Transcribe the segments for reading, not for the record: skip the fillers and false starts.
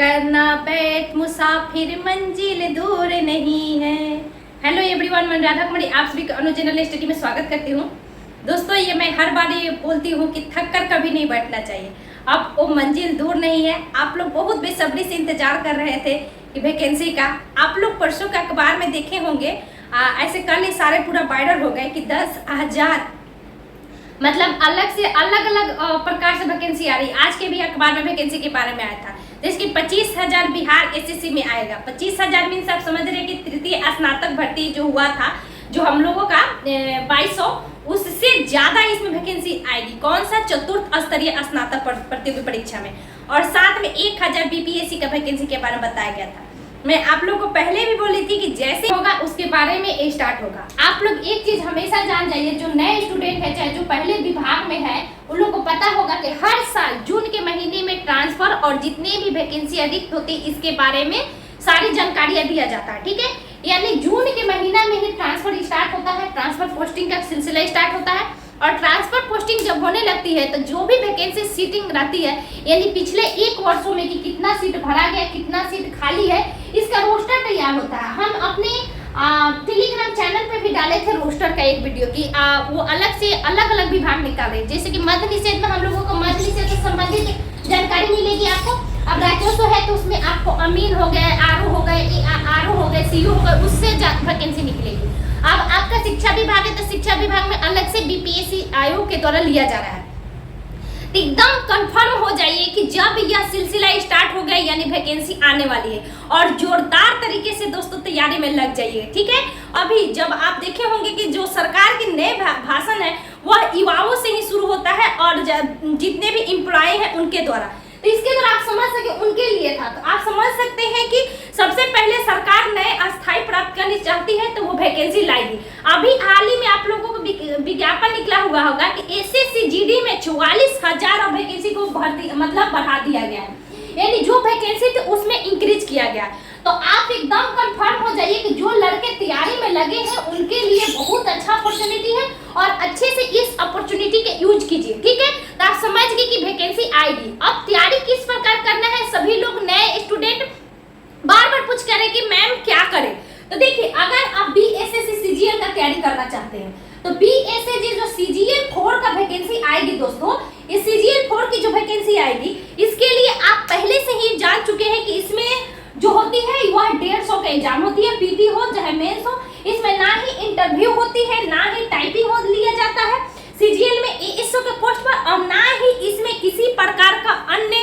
करना बैठ मुसाफिर मंजिल दूर नहीं है। हेलो एवरीवन, मैं राधा कुमारी आप सभी का अनुज जनरल स्टडी में स्वागत करती हूँ। दोस्तों, ये मैं हर बार ये बोलती हूँ कि थक कर कभी नहीं बैठना चाहिए। अब वो मंजिल दूर नहीं है। आप लोग बहुत बेसब्री से इंतजार कर रहे थे कि वैकेंसी का। आप लोग परसों के अखबार में देखे होंगे, ऐसे कल ही सारे पूरा वायरल हो गए कि 10,000 मतलब अलग से अलग अलग प्रकार से वैकेंसी आ रही है। आज के भी अखबार में वैकेंसी के बारे में आया था, जिसकी 25,000 बिहार एसएससी में आएगा। 25,000 मीन्स आप समझ रहे हैं कि तृतीय स्नातक भर्ती जो हुआ था, जो हम लोगों का 2200, उससे ज्यादा इसमें वैकेंसी आएगी। कौन सा? चतुर्थ स्तरीय स्नातक प्रतियोगी परीक्षा में। और साथ में 1000 बीपीएससी का वैकेंसी के बारे में बताया गया था। मैं आप लोगों को पहले भी बोली थी कि जैसे होगा उसके बारे में स्टार्ट होगा। आप लोग एक चीज हमेशा जान जाइए, जो नए स्टूडेंट है चाहे जो पहले विभाग में है, उन लोगों को पता होगा कि हर साल जून के महीने में ट्रांसफर और जितने भी वैकेंसी अधिक होती है इसके बारे में सारी जानकारियां दिया जाता है। ठीक है, यानी जून के महीना में ही ट्रांसफर स्टार्ट होता है, ट्रांसफर पोस्टिंग का सिलसिला स्टार्ट होता है। और ट्रांसफर पोस्टिंग जब होने लगती है तो जो भी वैकेंसी सीटिंग रहती है, यानी पिछले 1 वर्षों में कि कितना सीट भरा गया, कितना सीट खाली है, इसका रोस्टर तैयार होता है। हम अपने टेलीग्राम चैनल पे भी डाले थे रोस्टर का एक वीडियो की वो अलग से अलग अलग विभाग निकाले। जैसे कि मध्य निषेध में हम लोगों को मध्य निषेध से संबंधित जानकारी मिलेगी आपको। अब राजस्व है तो उसमें आपको अमीन हो गए, आरओ हो गए, आरओ हो गए, सीयू हो गए, उससे वैकेंसी निकलेगी। अब आपका शिक्षा विभाग है तो शिक्षा विभाग में अलग से बीपीएससी आयोग के द्वारा लिया जा रहा है। एकदम कंफर्म हो जाइए कि जब यह सिलसिला स्टार्ट हो गया यानी वैकेंसी आने वाली है, और जोरदार तरीके से दोस्तों तैयारी में लग जाइए। ठीक है, अभी जब आप देखे होंगे कि जो सरकार के नए भाषण है वह युवाओं से ही शुरू होता है और जितने भी एम्प्लॉय हैं उनके द्वारा, तो इसके द्वारा आप समझ सके उनके लिए था। तो आप समझ सकते हैं कि सबसे पहले सरकार नए अस्थाई प्राप्त करनी चाहती है तो वो वैकेंसी लाएगी। अभी हाल ही में आप लोगों को विज्ञापन निकला हुआ होगा कि एसएससी जीडी में 44,000 वैकेंसी को बढ़ा दिया गया है, यानी जो वैकेंसी थी उसमें इंक्रीज किया गया। तो आप एकदम कंफर्म हो जाइए कि जो लड़के तैयारी में लगे हैं उनके लिए बहुत अच्छा अपॉर्चुनिटी है और अच्छे से इस अपॉर्चुनिटी के यूज कीजिए। ठीक है, तो आप समझ गए कि वैकेंसी आएगी। अब तैयारी किस प्रकार करना है, सभी लोग नए स्टूडेंट बार बार पूछ कर रहे कि मैम क्या करें। तो देखिए, अगर आप बीएसएससी सीजीएल का तैयारी करना चाहते हैं तो बीएसएससी जो सीजीएल 4 का वैकेंसी आएगी दोस्तों, ये सीजीएल 4 की जो वैकेंसी आएगी इसके लिए आप पहले से ही जान चुके हैं कि इसमें जो होती है वह 150 का एग्जाम होती है, पीटी हो चाहे मेंस हो। इसमें ना ही इंटरव्यू होती है, ना ही टाइपिंग हो लिया जाता है सीजीएल में एएसओ के पोस्ट पर, और ना ही इसमें किसी प्रकार का अन्य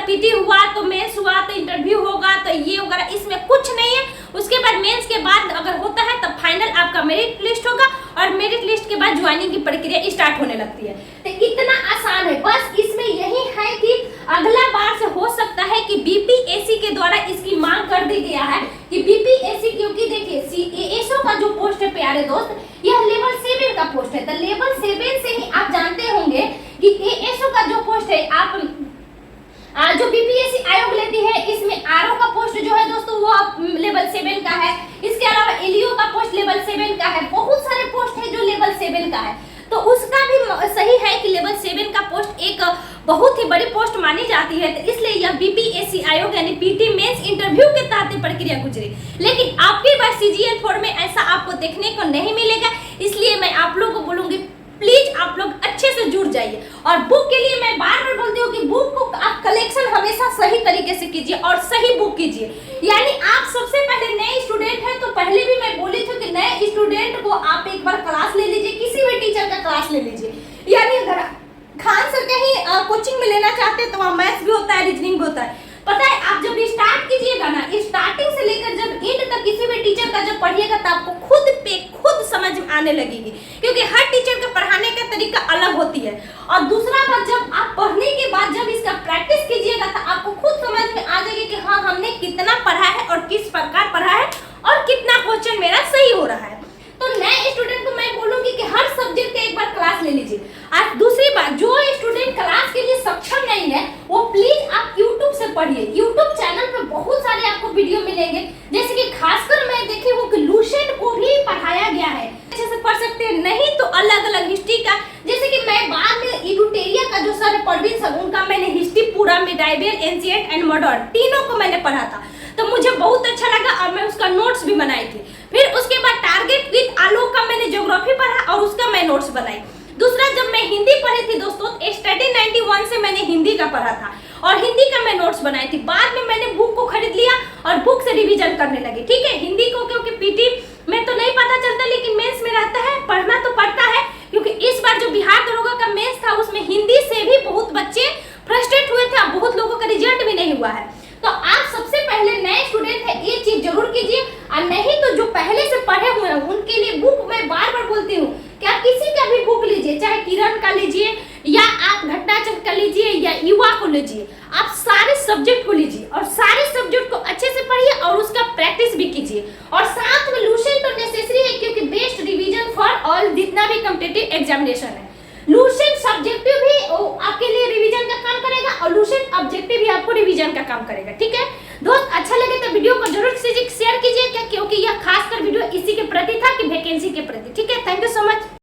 पीटी हुआ तो मेंस हुआ तो इंटरव्यू होगा तो ये वगैरह, इसमें कुछ नहीं है। उसके बाद मेंस के बाद अगर होता है तब फाइनल आपका मेरिट लिस्ट होगा और मेरिट लिस्ट के बाद ज्वाइनिंग की प्रक्रिया स्टार्ट होने लगती है। तो इतना आसान है, बस इसमें यही है कि अगला बार से हो सकता है कि बीपीएससी के द्वारा इसकी मांग कर दी गया है कि बीपीएससी, क्योंकि देखिए एएसओ का जो पोस्ट है प्यारे दोस्त, यह लेवल 7 का पोस्ट है। तो लेवल 7 से ही आप जानते होंगे कि एएसओ का जो पोस्ट है आप जो बीपीएससी आयोग लेती है, इसमें आरओ का पोस्ट जो है दोस्तों वो लेवल 7 का है। इसके अलावा एलईओ का पोस्ट लेवल 7 का है। बहुत सारे पोस्ट है जो लेवल 7 का है, तो उसका भी सही है कि लेवल 7 का पोस्ट एक बहुत ही बड़ी पोस्ट मानी जाती है। तो इसलिए यह बीपीएससी आयोग यानी पीटी मेंस इंटरव्यू के तहत प्रक्रिया गुजरी। लेकिन आपकी बार सीजीएल 4 में ऐसा आपको देखने को नहीं मिलेगा। इसलिए मैं आप लोगों को बोलूंगी प्लीज आप लोग अच्छे से जुड़ जाइए। और बुक के लिए मैं बार बार बोलती हूँ कि बुक को आप कलेक्शन हमेशा सही तरीके से कीजिए और सही बुक कीजिए। यानी आप सबसे पहले नए स्टूडेंट हैं तो पहले भी मैं बोली थी कि नए स्टूडेंट को आप एक बार क्लास ले लीजिए, किसी भी टीचर का क्लास ले लीजिए। यानी अगर खान सर कहीं कोचिंग में लेना चाहते हैं तो वहाँ मैथ्स भी होता है, रीजनिंग भी होता है। पता है, आप जब स्टार्ट कीजिएगा ना, स्टार्टिंग से लेकर जब एंड तक किसी भी टीचर का जब पढ़िएगा तो आपको खुद समझ में आने लगेगी, क्योंकि हर टीचर का पढ़ाने का तरीका अलग होती है। और दूसरा बात, जब आप पढ़ने के बाद जब इसका प्रैक्टिस कीजिएगा तो आपको खुद समझ में आ जाएगी कि हाँ हमने कितना पढ़ा है और किस प्रकार पढ़ा है और कितना क्वेश्चन मेरा सही हो रहा है। तो नए स्टूडेंट को मैं बोलूंगी कि हर सब्जेक्ट का एक बार क्लास ले लीजिए। और दूसरी बात, जो स्टूडेंट क्लास के लिए सक्षम नहीं है वो प्लीज आप यूट्यूब से पढ़िए। यूट्यूब चैनल पे बहुत सारे आपको वीडियो मिलेंगे, जैसे कि खासकर मैं देखी हूँ कि लुसेंट को भी पढ़ाया गया है, अच्छे से पढ़ सकते हैं। नहीं तो अलग अलग हिस्ट्री का, जैसे जैसे कि मैं बाद में इडुटेरिया का जो सर परवीन सर, उनका मैंने हिस्ट्री पूरा मिडाइवल, एंशिएंट एंड मॉडर्न तीनों को मैंने पढ़ा था, तो मुझे बहुत अच्छा लगा और मैं उसका नोट्स भी बनाई थी। फिर उसके बाद टारगेट विद आलोक का मैंने ज्योग्राफी पढ़ा और उसका मैं नोट्स बनाई। दूसरा, जब मैं हिंदी पढ़ी थी दोस्तों, स्टडी 91 से मैंने हिंदी का पढ़ा था और हिंदी का मैं नोट्स बनाई थी। बाद में मैंने बुक को खरीद लिया और बुक से रिवीजन करने लगी, ठीक है। हिंदी को क्योंकि पीटी में तो नहीं पता चलता, लेकिन मेंस में रहता है, पढ़ना तो पड़ता है, क्योंकि इस बार जो बिहार दरोगा का मेंस था उसमें हिंदी से भी बहुत बच्चे फ्रस्ट्रेट हुए थे, बहुत लोगों का रिजल्ट भी नहीं हुआ है। तो आप सबसे पहले नए स्टूडेंट है ये चीज जरूर कीजिए, और नहीं तो जो पहले से पढ़े हुए हैं उनके लिए बुक मैं बार बार बोलती हूँ कि आप किसी का भी बुक लीजिए, चाहे किरण का लीजिए या आप घटनाचक्र का लीजिए या युवा को लीजिए, आप सारे सब्जेक्ट को लीजिए और सारे सब्जेक्ट को अच्छे से पढ़िए और उसका प्रैक्टिस भी कीजिए। और साथ में लूसेंट तो नेसेसरी है, क्योंकि बेस्ट रिवीजन फॉर ऑल जितना भी कॉम्पिटिटिव एग्जामिनेशन है। लूसेंट सब्जेक्टिव भी आपके लिए रिवीजन का काम करेगा और लूसेंट ऑब्जेक्टिव भी आपको रिवीजन का काम करेगा, ठीक है दोस्त। अच्छा लगे तो वीडियो को जरूर से शेयर कीजिए, क्या क्योंकि यह खासकर वीडियो इसी के प्रति था कि वैकेंसी के प्रति, ठीक है।